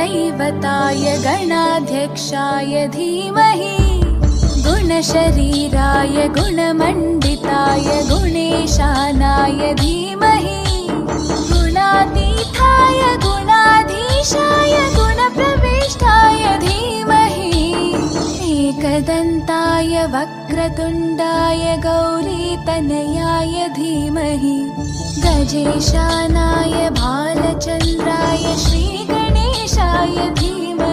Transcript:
दैवताय गणाध्यक्षाय धीमहि गुणशरीराय गुणमण्डिताय गुणेशानाय धीमहि गुणातीताय गुणाधीशाय गुणप्रविष्टाय धीमहि एकदन्ताय वक्रतुण्डाय गौरीतनयाय धीमहि गजेशानाय भालचन्द्राय श्रीगणेशाय धीमहि